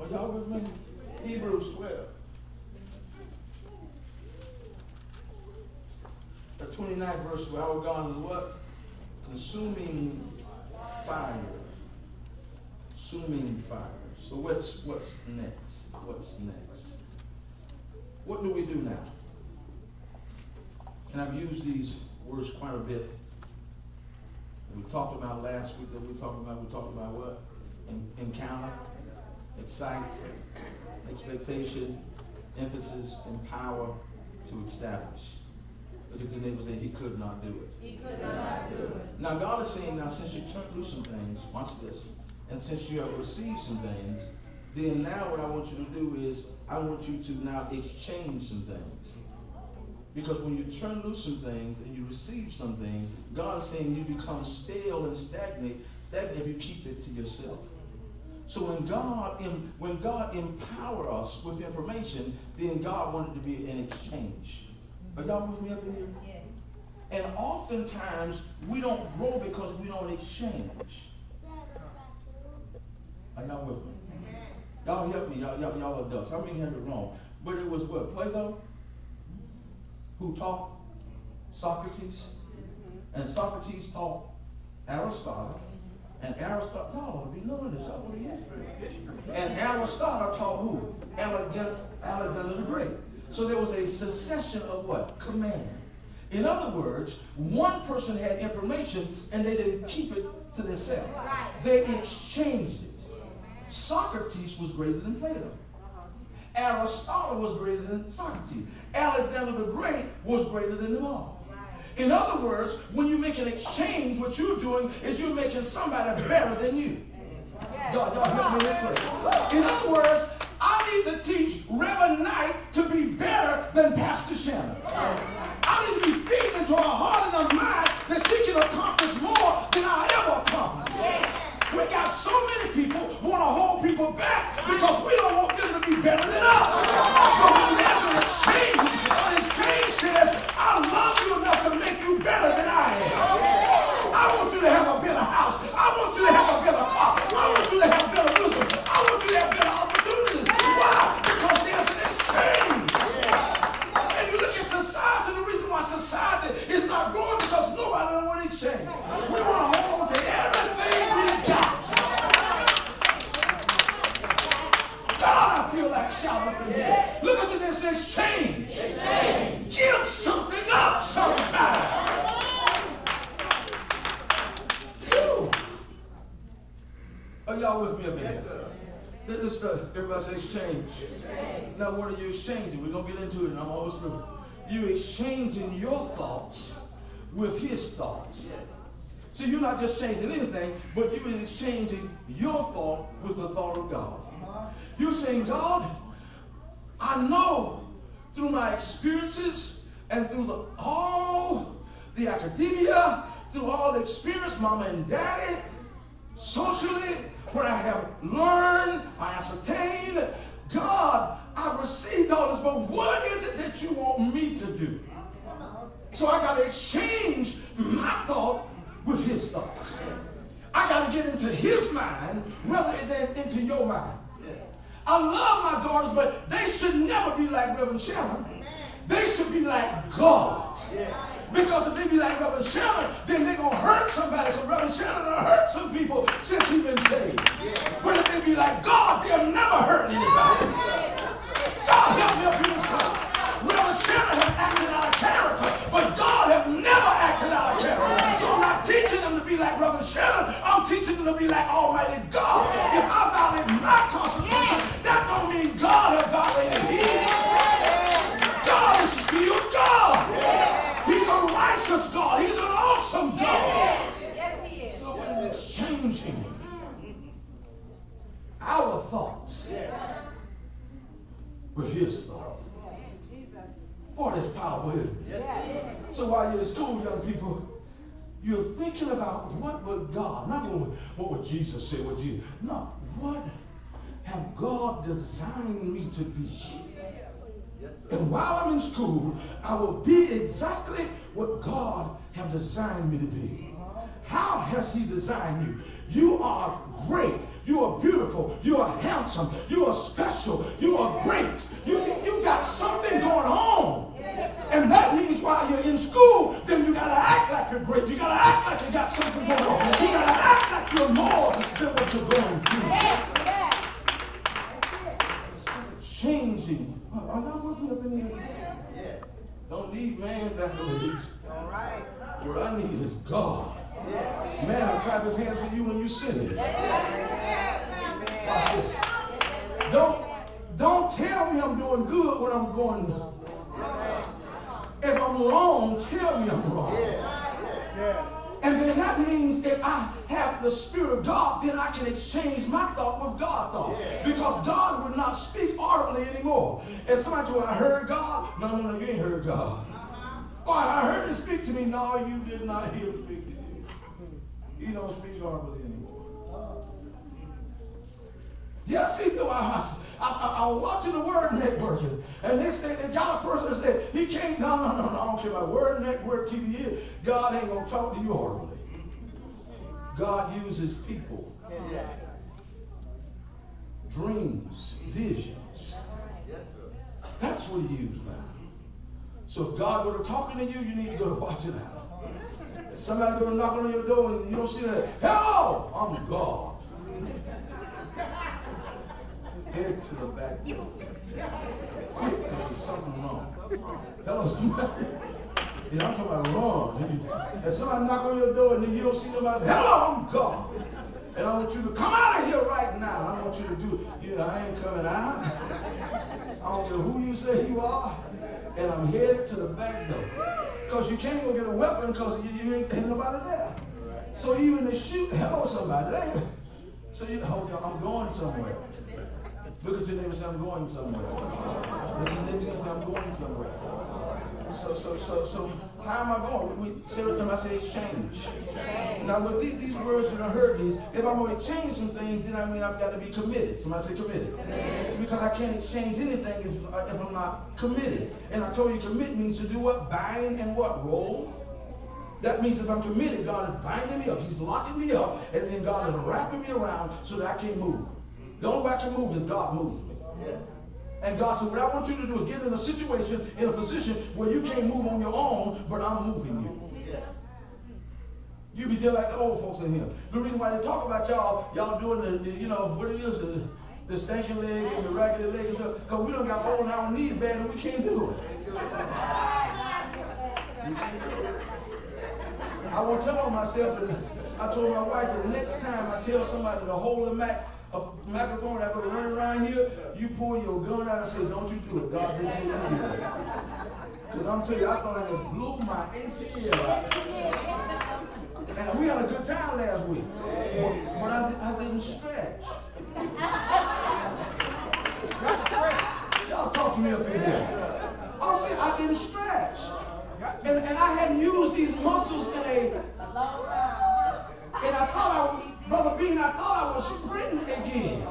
Are y'all with me? Hebrews 12. The 29th verse, where our God is what? Consuming fire. Consuming fire. So what's next? What's next? What do we do now? And I've used these words quite a bit. We talked about last week that we talked about what? Encounter, excite, expectation, emphasis, empower, to establish. Look at the neighbor and say, he could not do it. He could not do it. Now God is saying, now since you turned through some things, watch this, and since you have received some things, then now what I want you to do is, I want you to now exchange some things. Because when you turn loose some things and you receive something, God is saying you become stale and stagnant if you keep it to yourself. So when God empower us with information, then God wanted to be an exchange. Are y'all with me up in here? Yeah. And oftentimes we don't grow because we don't exchange. Are y'all with me? Y'all help me. Y'all adults. How many have it wrong? But it was what? Plato? Who taught Socrates? And Socrates taught Aristotle. And Aristotle, y'all ought to be knowing this. Y'all know the history. And Aristotle taught who? Alexander the Great. So there was a succession of what? Command. In other words, one person had information and they didn't keep it to themselves. They exchanged it. Socrates was greater than Plato. Aristotle was greater than Socrates. Alexander the Great was greater than them all. In other words, when you make an exchange, what you're doing is you're making somebody better than you. Y'all help me in this place. In other words, I need to teach Reverend Knight to be better than Pastor Shannon. I need to be feeding into her heart and her mind that she can accomplish more than I ever accomplished. We got so many people who want to hold people back because we don't want them to be better than us. But when there's an exchange says, I love you enough to make you better than I am. I want you to have a better house. I want you to have a better car. I want you to have better wisdom. I want you to have better opportunities. Why? Because there's an exchange. And you look at society, the reason why society is not growing because nobody don't want to exchange. We want to hold on to everything we got. God, I feel like shouting up in here. Look at the next exchange. Give something up sometimes. Phew. Are y'all with me up in here? This is stuff. Everybody say exchange. Now what are you exchanging? We're going to get into it and I'm almost through. You're exchanging your thoughts with his thoughts. So you're not just changing anything, but you're exchanging your thought with the thought of God. You're saying, God, I know through my experiences and through all the academia, through all the experience, mama and daddy, socially, what I have learned, I ascertained, God, I've received all this, but what is it that you want me to do? So I got to exchange my thought with his thoughts. I got to get into his mind rather than into your mind. I love my daughters, but they should never be like Reverend Shannon. They should be like God. Because if they be like Reverend Shannon, then they're going to hurt somebody. Because Reverend Shannon has hurt some people since he's been saved. But if they be like God, they'll never hurt anybody. God help me up in this place. Reverend Shannon have acted out of character, but God have never acted out of character. So I'm not teaching them to be like Reverend Shannon. I'm teaching them to be like Almighty God. If I violate my consecration, that don't mean God has violated his. God is still God. He's a righteous God. He's an awesome God. Yes, he is. So what is exchanging our thoughts with his thoughts? Boy, that's powerful, isn't it? So while you're in school, young people, you're thinking about what would God, not what would Jesus say, what Jesus, no, what have God designed me to be? And while I'm in school, I will be exactly what God have designed me to be. How has he designed you? You are great You are beautiful. You are handsome. You are special. You are great. You got something going on. And that means while you're in school, then you got to act like you're great. You got to act like you got something going on. You got to act like you're more than what you're going through. Changing. Are y'all with me up in here? Yeah. Don't need man's accolades. All right. What I need is God. Yeah. Man will clap his hands for you when you sin it. Watch this. Don't tell me I'm doing good when I'm going. If I'm wrong, tell me I'm wrong. Yeah. And then that means if I have the Spirit of God, then I can exchange my thought with God's thought. Yeah. Because God would not speak audibly anymore. If somebody said, well, I heard God. No, you ain't heard God. Oh, I heard him speak to me. No, you did not hear him speak to you. He don't speak audibly anymore. Yes, he do. I was watching the Word Network, and they got a person that said, he can't, no, I don't care about Word Network, TV. God ain't going to talk to you horribly. God uses people. Dreams, visions. That's what he uses now. So if God go to talking to you, you need to go to watch it out. Somebody go to knock on your door and you don't see that. Hello, I'm God. Head to the back door. Quick, because there's something wrong. Hello, somebody. Yeah, I'm talking about wrong. And somebody knock on your door and then you don't see nobody say, hello, I'm God. And I want you to come out of here right now. I want you to do it. You know, I ain't coming out. I don't care who you say you are. And I'm headed to the back door. Because you can't go get a weapon because you ain't nobody there. So even to shoot, hello, somebody. So you hold on, I'm going somewhere. Look at your neighbor and say, I'm going somewhere. Look at your neighbor and say, I'm going somewhere. So how am I going? We say with them, I say exchange. Now with these words, you don't heard these. If I'm going to change some things, then I mean I've got to be committed. Somebody say committed. It's because I can't exchange anything if I'm not committed. And I told you commit means to do what? Bind and what? Roll. That means if I'm committed, God is binding me up. He's locking me up, and then God is wrapping me around so that I can't move. The only way I can move is God moves me. Yeah. And God said, what I want you to do is get in a situation, in a position where you can't move on your own, but I'm moving you. Yeah. You be just like the old folks in here. The reason why they talk about y'all doing the you know, what it is, the stinking leg and the raggedy leg and stuff, because we don't got old and our knees bad and we can't do it. I won't tell on myself, and I told my wife that the next time I tell somebody to hold a microphone that go to run around here, you pull your gun out and say, don't you do it. God didn't tell you to do that. Because I'm telling you, I thought I had blew my ACL out. And we had a good time last week. But I didn't stretch. Y'all talk to me up in here. I'm saying I didn't stretch. And I hadn't used these muscles in a... And I thought Brother Bean, I thought I was sprinting again.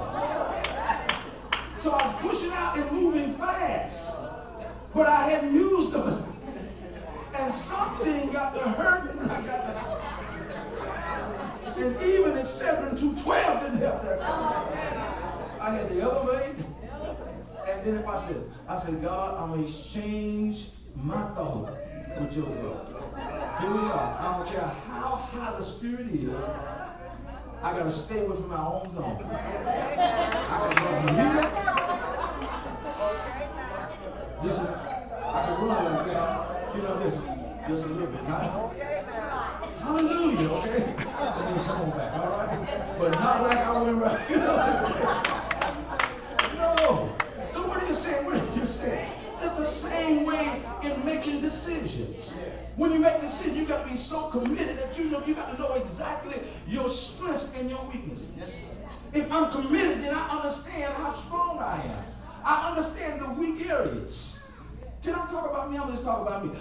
So I was pushing out and moving fast. But I hadn't used them. And something got to hurt and I got to... And even at 7-12 didn't help that time. I had to elevate. And then I said, God, I'm going to exchange my thought with your thought. Here we are. I don't care how high the spirit is. I got to stay within my own zone. I can run here. This is, I can run like that. You know, this just a little bit. Now, hallelujah, okay? And then come on back, all right? But not like I went right here. No. So what are you saying? What are you saying? It's the same way in making decisions. When you make decisions, you got to be so committed that you got to know exactly your strengths and your weaknesses. If I'm committed, then I understand how strong I am. I understand the weak areas. Can I talk about me? I'm going to talk about me.